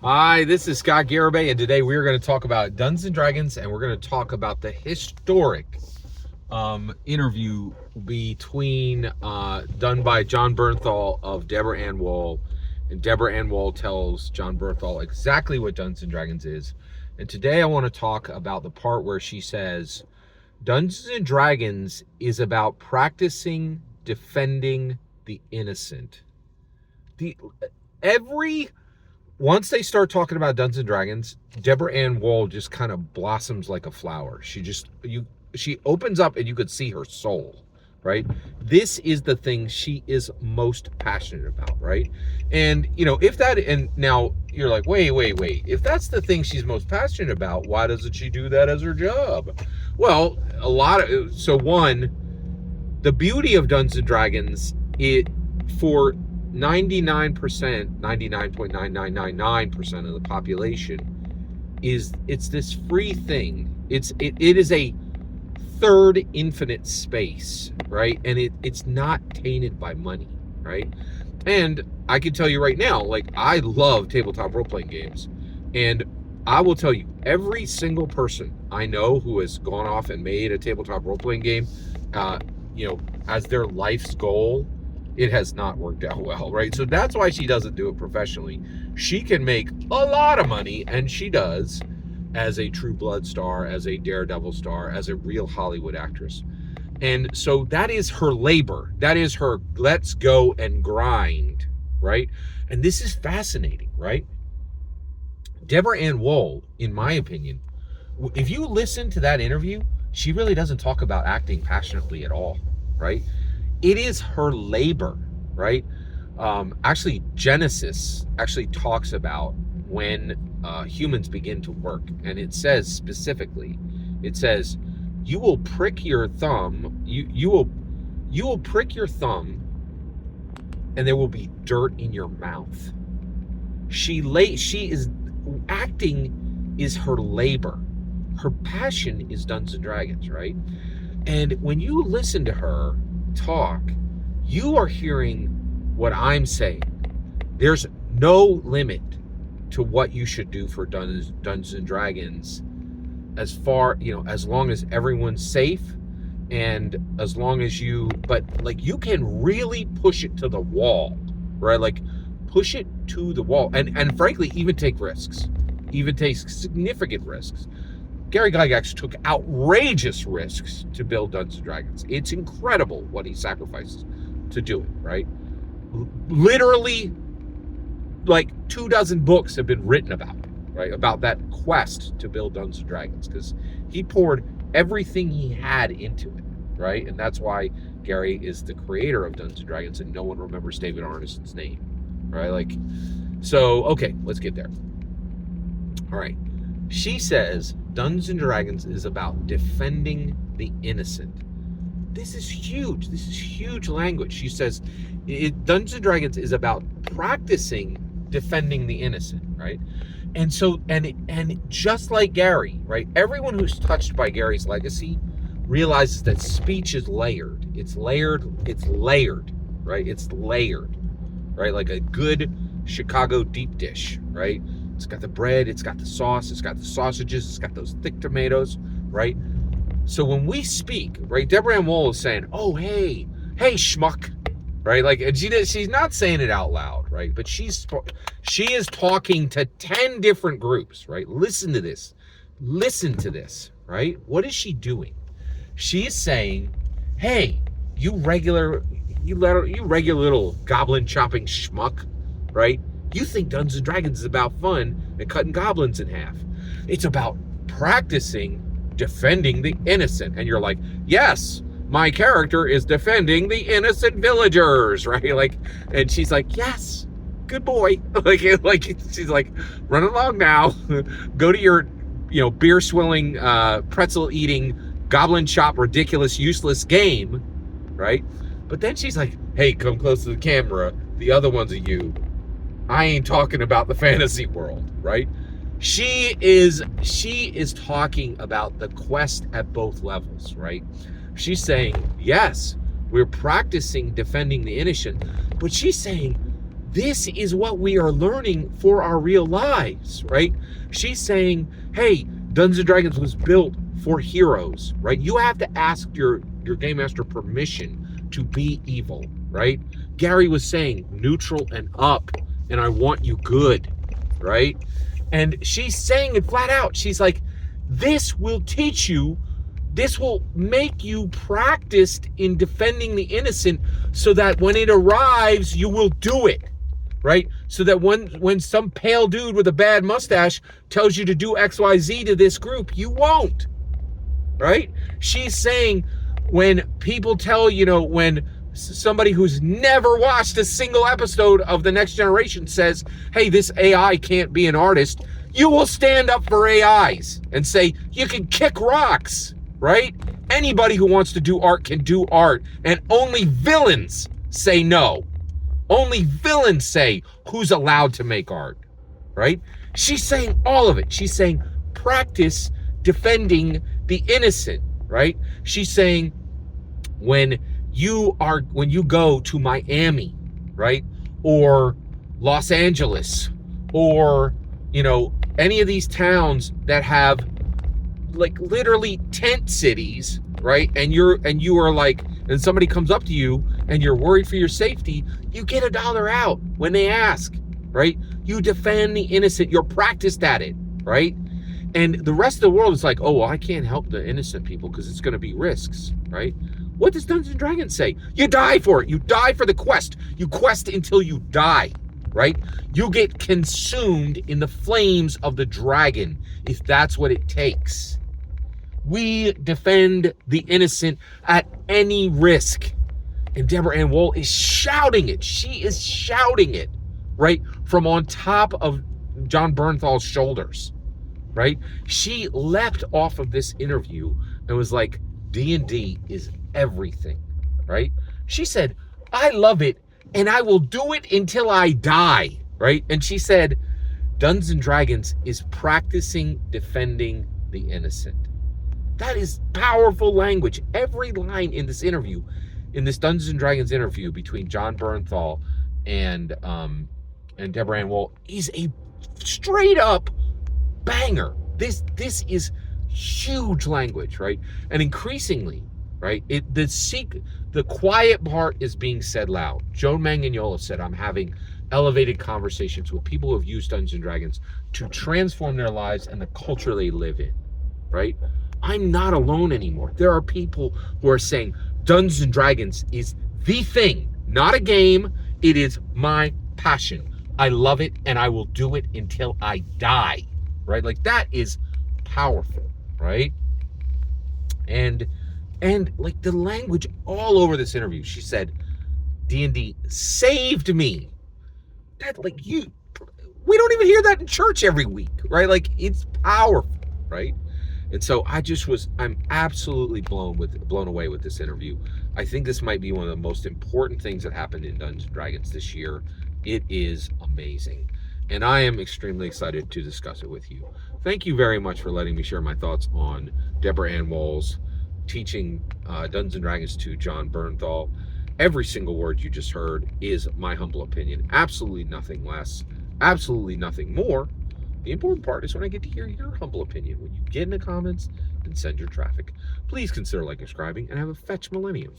Hi, this is Scott Garibay, and today we're going to talk about Dungeons and Dragons, and we're going to talk about the historic interview between done by John Bernthal of Deborah Ann Woll, and Deborah Ann Woll tells John Bernthal exactly what Dungeons and Dragons is. And today I want to talk about the part where she says Dungeons and Dragons is about practicing defending the innocent. The every Once they start talking about Dungeons and Dragons, Deborah Ann Woll just kind of blossoms like a flower. She opens up and you could see her soul, right? This is the thing she is most passionate about, right? And and now you're like, wait. If that's the thing she's most passionate about, why doesn't she do that as her job? Well, the beauty of Dungeons and Dragons, for 99.99999% of the population, it's this free thing. It is a third infinite space, right? And it's not tainted by money, right? And I can tell you right now, like, I love tabletop role-playing games, and I will tell you, every single person I know who has gone off and made a tabletop role-playing game, as their life's goal, it has not worked out well, right? So that's why she doesn't do it professionally. She can make a lot of money, and she does, as a True Blood star, as a Daredevil star, as a real Hollywood actress. And so that is her labor. That is her let's go and grind, right? And this is fascinating, right? Deborah Ann Woll, in my opinion, if you listen to that interview, she really doesn't talk about acting passionately at all, right? It is her labor, right? Actually, Genesis actually talks about when humans begin to work, and it says specifically, you will prick your thumb, you will prick your thumb, and there will be dirt in your mouth. Acting is her labor. Her passion is Dungeons and Dragons, right? And when you listen to her talk, you are hearing what I'm saying. There's no limit to what you should do for Dungeons and Dragons, as long as everyone's safe, and as long as you can really push it to the wall, right? Like, push it to the wall, and frankly, even take significant risks. Gary Gygax took outrageous risks to build Dungeons and Dragons. It's incredible what he sacrifices to do it, right? Literally, like 24 books have been written about it, right? About that quest to build Dungeons and Dragons, because he poured everything he had into it, right? And that's why Gary is the creator of Dungeons and Dragons, and no one remembers David Arneson's name, right? Okay, let's get there. All right. She says Dungeons and Dragons is about defending the innocent. This is huge. This is huge language. She says Dungeons and Dragons is about practicing defending the innocent, right? And so, and just like Gary, right? Everyone who's touched by Gary's legacy realizes that speech is layered. It's layered, right? It's layered, right? Like a good Chicago deep dish, right? It's got the bread, it's got the sauce, it's got the sausages, it's got those thick tomatoes, right? So when we speak, right, Deborah Ann Woll is saying, oh, hey, schmuck, right? Like, and she's not saying it out loud, right? But she is talking to 10 different groups, right? Listen to this, right? What is she doing? She is saying, hey, you regular little goblin chopping schmuck, right? You think Dungeons and Dragons is about fun and cutting goblins in half. It's about practicing defending the innocent. And you're like, yes, my character is defending the innocent villagers, right? Like, and she's like, yes, good boy. like she's like, run along now. Go to your, beer swilling, pretzel eating, goblin chop, ridiculous, useless game, right? But then she's like, hey, come close to the camera. The other ones are you. I ain't talking about the fantasy world, right? She is talking about the quest at both levels, right? She's saying, yes, we're practicing defending the innocent, but she's saying this is what we are learning for our real lives, right? She's saying, hey, Dungeons and Dragons was built for heroes, right? You have to ask your game master permission to be evil, right? Gary was saying neutral and up, and I want you good, right? And she's saying it flat out. She's like, this will teach you, this will make you practiced in defending the innocent so that when it arrives, you will do it, right? So that when some pale dude with a bad mustache tells you to do XYZ to this group, you won't, right? She's saying when people tell, when somebody who's never watched a single episode of The Next Generation says, hey, this AI can't be an artist, you will stand up for AIs and say, you can kick rocks, right? Anybody who wants to do art can do art, and only villains say no. Only villains say who's allowed to make art, right? She's saying all of it. She's saying practice defending the innocent, right? She's saying when you go to Miami, right? Or Los Angeles, or, any of these towns that have like literally tent cities, right? And you are like, and somebody comes up to you and you're worried for your safety, you get $1 out when they ask, right? You defend the innocent, you're practiced at it, right? And the rest of the world is like, oh, well, I can't help the innocent people because it's going to be risks, right? What does Dungeons and Dragons say? You die for it. You die for the quest. You quest until you die, right? You get consumed in the flames of the dragon if that's what it takes. We defend the innocent at any risk. And Deborah Ann Woll is shouting it. She is shouting it, right? From on top of John Bernthal's shoulders, right? She leapt off of this interview and was like, D&D is everything, right? She said, I love it and I will do it until I die, right? And she said, Dungeons and Dragons is practicing defending the innocent. That is powerful language. Every line in this interview, in this Dungeons and Dragons interview between John Bernthal and Deborah Ann Woll, is a straight up banger. This is huge language, right? And increasingly, right, the quiet part is being said loud. Joan Manganiello said, I'm having elevated conversations with people who have used Dungeons and Dragons to transform their lives and the culture they live in, right? I'm not alone anymore. There are people who are saying Dungeons and Dragons is the thing, not a game. It is my passion. I love it and I will do it until I die, right? Like, that is powerful, right? And like the language all over this interview, she said, D&D saved me. That, like, we don't even hear that in church every week, right? Like, it's powerful, right? And so I'm absolutely blown away with this interview. I think this might be one of the most important things that happened in Dungeons and Dragons this year. It is amazing. And I am extremely excited to discuss it with you. Thank you very much for letting me share my thoughts on Deborah Ann Woll's teaching Dungeons and Dragons to John Bernthal. Every single word you just heard is my humble opinion. Absolutely nothing less. Absolutely nothing more. The important part is when I get to hear your humble opinion. When you get in the comments and send your traffic. Please consider liking, subscribing, and have a fetch millennium.